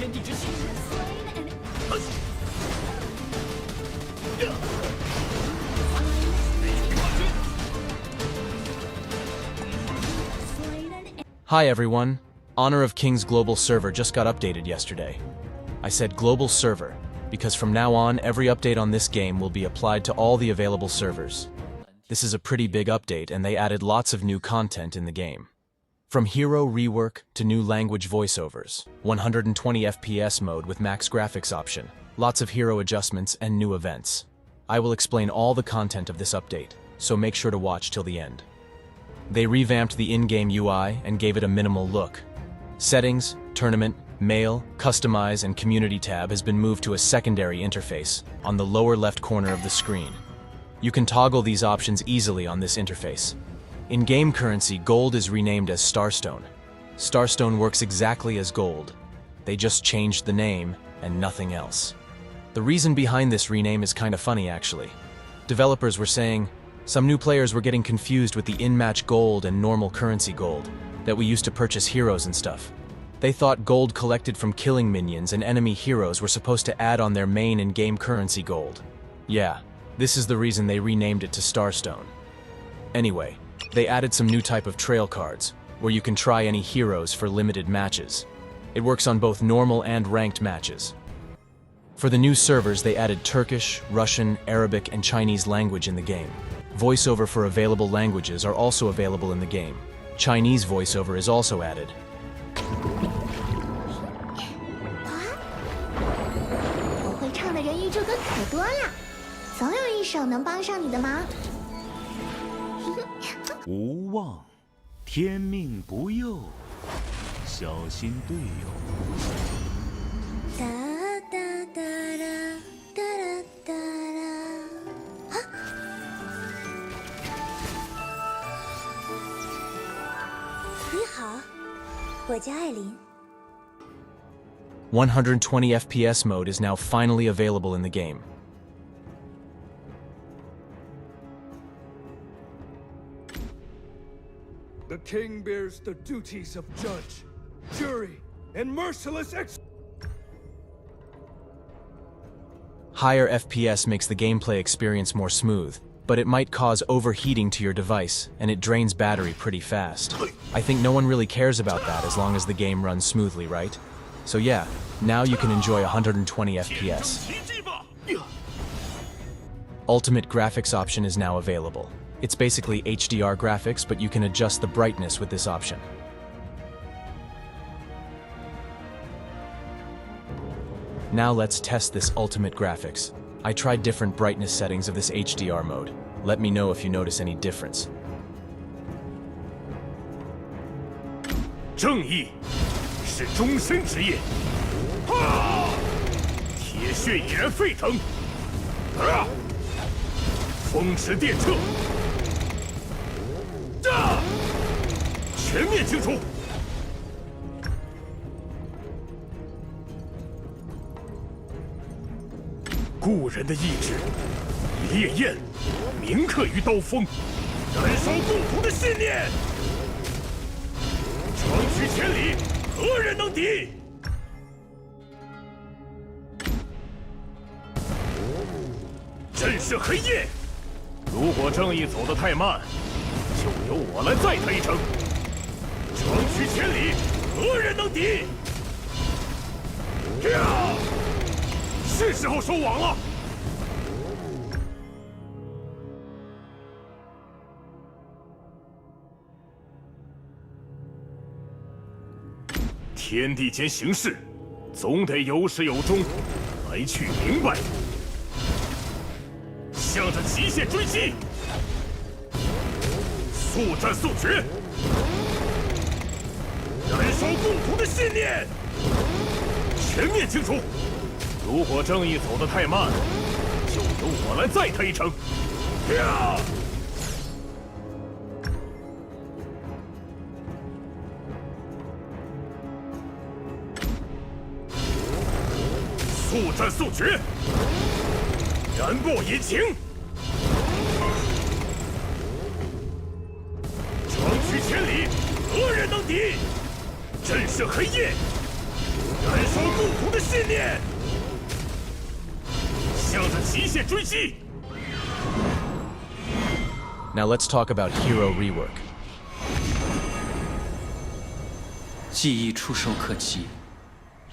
天地之心。Hi everyone. Honor of Kings Global Server just got updated yesterday. I said Global Server because from now on every update on this game will be applied to all the available servers. This is a pretty big update and they added lots of new content in the game. From hero rework to new language voiceovers, 120 FPS mode with max graphics option, lots of hero adjustments and new events. I will explain all the content of this update, so make sure to watch till the end. They revamped the in-game UI and gave it a minimal look. Settings, Tournament, Mail, Customize, and Community tab has been moved to a secondary interface on the lower left corner of the screen. You can toggle these options easily on this interface. In-game currency, gold is renamed as Starstone. Starstone works exactly as gold. They just changed the name and nothing else. The reason behind this rename is kind of funny actually. Developers were saying, some new players were getting confused with the in-match gold and normal currency gold that we used to purchase heroes and stuff. They thought gold collected from killing minions and enemy heroes were supposed to add on their main in-game currency gold. Yeah, this is the reason they renamed it to Starstone. Anyway, they added some new type of trail cards, where you can try any heroes for limited matches. It works on both normal and ranked matches. For the new servers, they added Turkish, Russian, Arabic, and Chinese language in the game. Voiceover for available languages are also available in the game. Chinese voiceover is also added. 我会唱的人鱼之歌可多了，总有一首能帮上你的忙。无望，天命不佑，小心队友。哒哒哒啦哒啦哒啦。啊！你好，我叫艾琳。 120 FPS mode is now finally available in the game. The king bears the duties of judge, jury, and merciless Higher FPS makes the gameplay experience more smooth, but it might cause overheating to your device, and it drains battery pretty fast. I think no one really cares about that as long as the game runs smoothly, right? So yeah, now you can enjoy 120 FPS. Ultimate graphics option is now available. It's basically HDR graphics, but you can adjust the brightness with this option. Now let's test this ultimate graphics. I tried different brightness settings of this HDR mode. Let me know if you notice any difference. 正义是终身职业，铁血已然沸腾，风驰电掣，全面清除。故人的意志以烈焰铭刻于刀锋，燃烧共同的信念。 长驱千里，何人能敌？震慑黑夜。如果正义走得太慢，就由我来载他一程。长驱千里，何人能敌？是时候收网了。 天地间行事，总得有始有终，来去明白。向着极限追击，速战速决，燃烧共同的信念，全面清除。如果正义走得太慢，就由我来载他一程。速战速决，燃爆引擎，长驱千里，何人能敌？震慑黑夜，燃烧共同的信念，向着极限追击。 Now let's talk about hero rework. 记忆触手可及，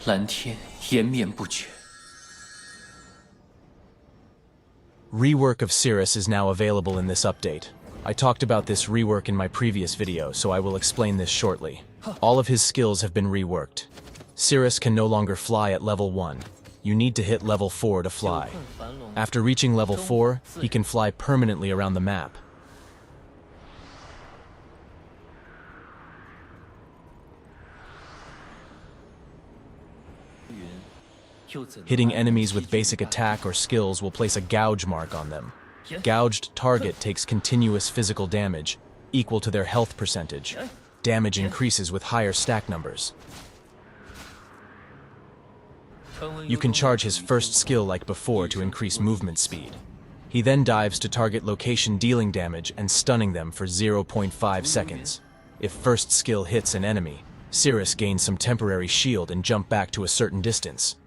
蓝天延绵不绝。 Rework of Cirrus is now available in this update. I talked about this rework in my previous video, so I will explain this shortly. All of his skills have been reworked. Cirrus can no longer fly at level 1. You need to hit level 4 to fly. After reaching level 4, he can fly permanently around the map. Hitting enemies with basic attack or skills will place a gouge mark on them. Gouged target takes continuous physical damage, equal to their health percentage. Damage increases with higher stack numbers. You can charge his first skill like before to increase movement speed. He then dives to target location dealing damage and stunning them for 0.5 seconds. If first skill hits an enemy, Cirrus gains some temporary shield and jump back to a certain distance.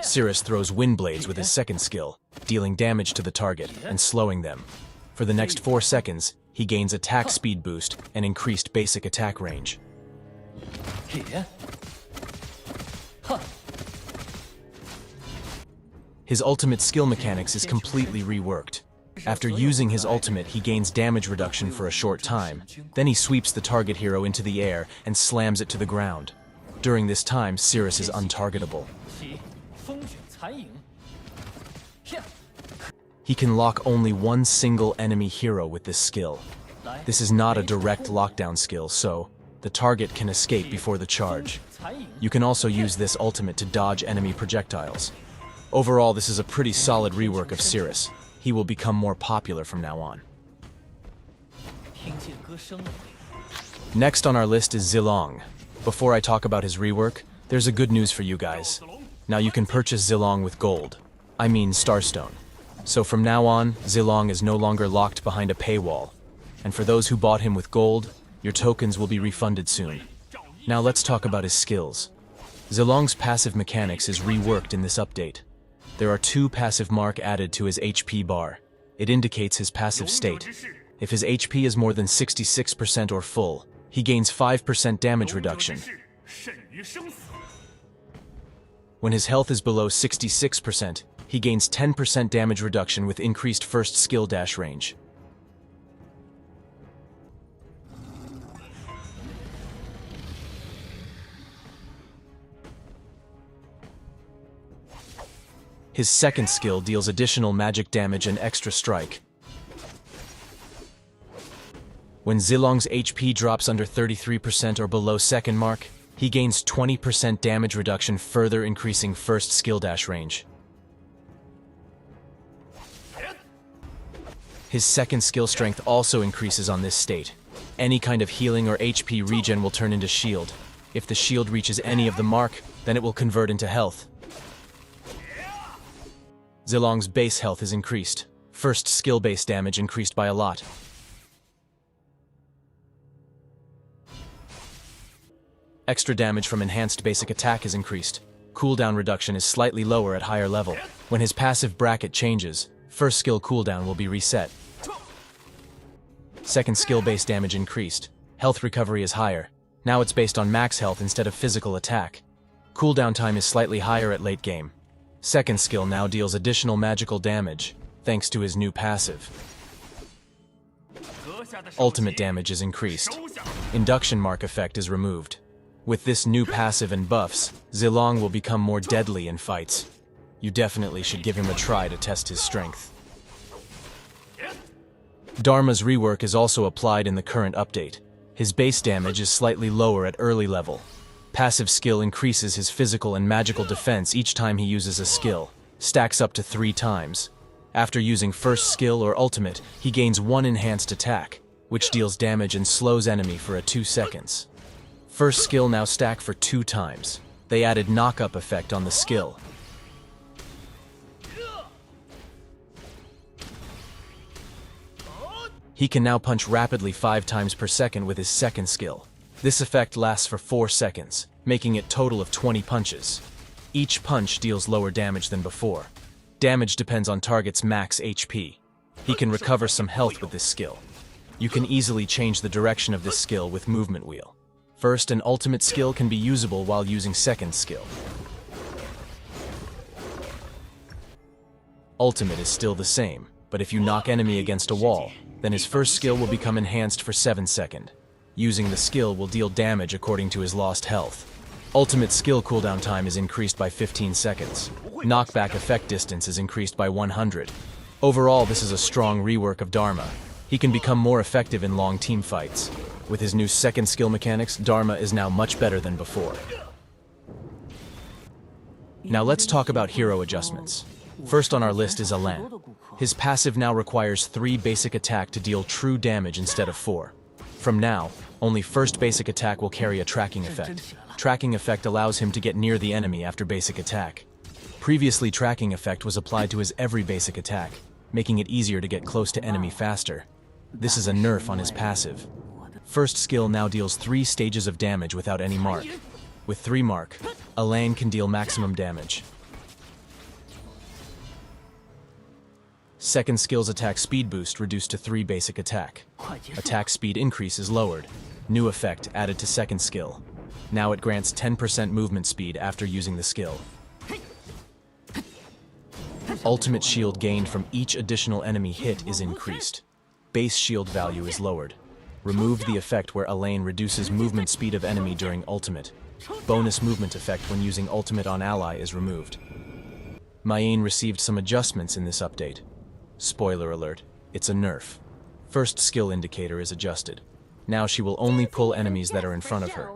Cirrus throws wind blades with his second skill, dealing damage to the target and slowing them. For the next 4 seconds, he gains attack speed boost and increased basic attack range. His ultimate skill mechanics is completely reworked. After using his ultimate, he gains damage reduction for a short time. Then he sweeps the target hero into the air and slams it to the ground. During this time, Cirrus is untargetable. He can lock only one single enemy hero with this skill. This is not a direct lockdown skill, so the target can escape before the charge. You can also use this ultimate to dodge enemy projectiles. Overall, this is a pretty solid rework of Cirrus. He will become more popular from now on. Next on our list is Zilong. Before I talk about his rework, there's a good news for you guys. Now you can purchase Zilong with gold. I mean Starstone. So from now on, Zilong is no longer locked behind a paywall. And for those who bought him with gold, your tokens will be refunded soon. Now let's talk about his skills. Zilong's passive mechanics is reworked in this update. There are 2 passive mark added to his HP bar. It indicates his passive state. If his HP is more than 66% or full, he gains 5% damage reduction. When his health is below 66%, he gains 10% damage reduction with increased first skill dash range. His second skill deals additional magic damage and extra strike. When Zilong's HP drops under 33% or below second mark, he gains 20% damage reduction, further increasing first skill dash range. His second skill strength also increases on this state. Any kind of healing or HP regen will turn into shield. If the shield reaches any of the mark, then it will convert into health. Zilong's base health is increased. First skill base damage increased by a lot. Extra damage from enhanced basic attack is increased. Cooldown reduction is slightly lower at higher level. When his passive bracket changes, first skill cooldown will be reset. Second skill base damage increased. Health recovery is higher. Now it's based on max health instead of physical attack. Cooldown time is slightly higher at late game. Second skill now deals additional magical damage, thanks to his new passive. Ultimate damage is increased. Induction mark effect is removed. With this new passive and buffs, Zilong will become more deadly in fights. You definitely should give him a try to test his strength. Dharma's rework is also applied in the current update. His base damage is slightly lower at early level. Passive skill increases his physical and magical defense each time he uses a skill, stacks up to 3 times. After using first skill or ultimate, he gains 1 enhanced attack, which deals damage and slows enemy for 2 seconds. First skill now stack for 2 times. They added knock-up effect on the skill. He can now punch rapidly 5 times per second with his second skill. This effect lasts for 4 seconds, making it total of 20 punches. Each punch deals lower damage than before. Damage depends on target's max HP. He can recover some health with this skill. You can easily change the direction of this skill with movement wheel. First and ultimate skill can be usable while using second skill. Ultimate is still the same, but if you knock enemy against a wall, then his first skill will become enhanced for 7 seconds. Using the skill will deal damage according to his lost health. Ultimate skill cooldown time is increased by 15 seconds. Knockback effect distance is increased by 100. Overall, this is a strong rework of Dharma. He can become more effective in long team fights. With his new second skill mechanics, Dharma is now much better than before. Now let's talk about hero adjustments. First on our list is Alain. His passive now requires 3 basic attack to deal true damage instead of 4. From now, only first basic attack will carry a tracking effect. Tracking effect allows him to get near the enemy after basic attack. Previously, tracking effect was applied to his every basic attack, making it easier to get close to enemy faster. This is a nerf on his passive. First skill now deals 3 stages of damage without any mark. With 3 mark, Alain can deal maximum damage. Second skill's attack speed boost reduced to 3 basic attack. Attack speed increase is lowered. New effect added to second skill. Now it grants 10% movement speed after using the skill. Ultimate shield gained from each additional enemy hit is increased. Base shield value is lowered. Remove the effect where Alain reduces movement speed of enemy during ultimate. Bonus movement effect when using ultimate on ally is removed. Mayene received some adjustments in this update. Spoiler alert, it's a nerf. First skill indicator is adjusted. Now she will only pull enemies that are in front of her.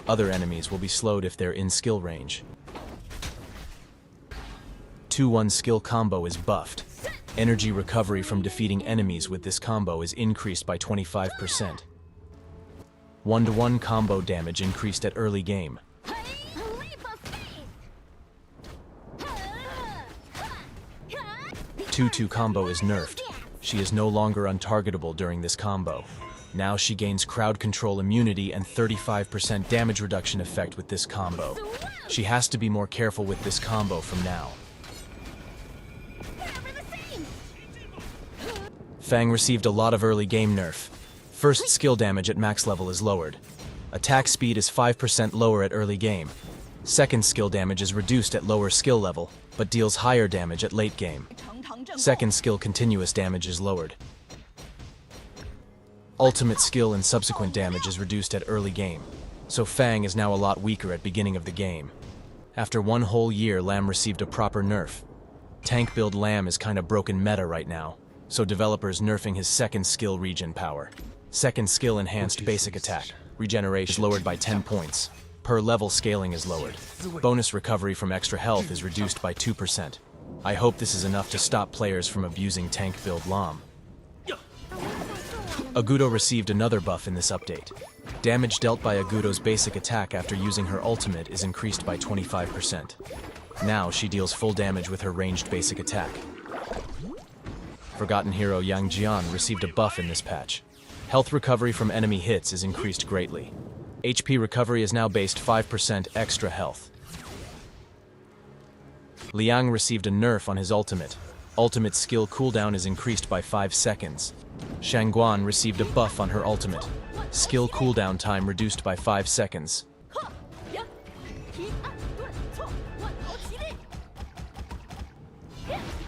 Other enemies will be slowed if they're in skill range. 2-1 skill combo is buffed. Energy recovery from defeating enemies with this combo is increased by 25%. 1-to-1 combo damage increased at early game. 2-2 combo is nerfed. She is no longer untargetable during this combo. Now she gains crowd control immunity and 35% damage reduction effect with this combo. She has to be more careful with this combo from now. Fang received a lot of early game nerf. First skill damage at max level is lowered. Attack speed is 5% lower at early game. Second skill damage is reduced at lower skill level, but deals higher damage at late game. Second skill continuous damage is lowered. Ultimate skill and subsequent damage is reduced at early game, so Fang is now a lot weaker at beginning of the game. After 1 whole year, Lam received a proper nerf. Tank build Lam is kinda broken meta right now, so developers nerfing his second skill regen power. Second skill enhanced basic attack. Regeneration is lowered by 10 points. Per level scaling is lowered. Bonus recovery from extra health is reduced by 2%. I hope this is enough to stop players from abusing tank build Lam. Agudo received another buff in this update. Damage dealt by Agudo's basic attack after using her ultimate is increased by 25%. Now she deals full damage with her ranged basic attack. Forgotten hero Yang Jian received a buff in this patch. Health recovery from enemy hits is increased greatly. HP recovery is now based 5% extra health. Liang received a nerf on his ultimate. Ultimate skill cooldown is increased by 5 seconds. Shangguan received a buff on her ultimate. Skill cooldown time reduced by 5 seconds.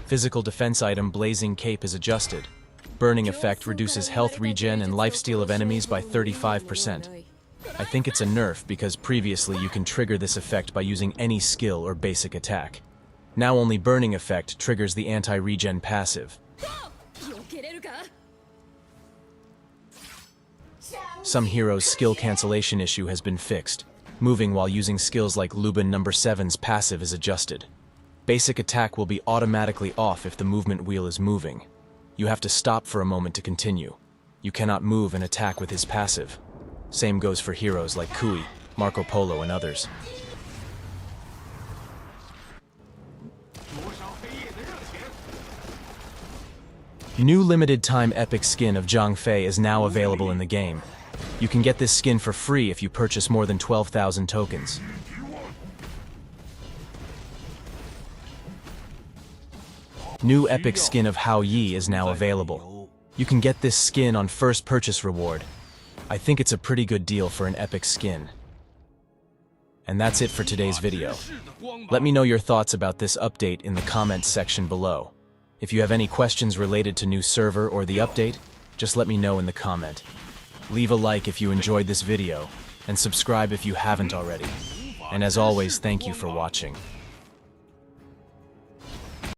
Physical defense item Blazing Cape is adjusted. Burning effect reduces health regen and lifesteal of enemies by 35%. I think it's a nerf because previously you can trigger this effect by using any skill or basic attack. Now only burning effect triggers the anti-regen passive. Some heroes' skill cancellation issue has been fixed. Moving while using skills like Lubin No. 7's passive is adjusted. Basic attack will be automatically off if the movement wheel is moving. You have to stop for a moment to continue. You cannot move and attack with his passive. Same goes for heroes like Kui, Marco Polo, and others. New limited time epic skin of Zhang Fei is now available in the game. You can get this skin for free if you purchase more than 12,000 tokens. New epic skin of Hao Yi is now available. You can get this skin on first purchase reward. I think it's a pretty good deal for an epic skin. And that's it for today's video. Let me know your thoughts about this update in the comments section below. If you have any questions related to new server or the update, just let me know in the comment. Leave a like if you enjoyed this video, and subscribe if you haven't already. And as always, thank you for watching.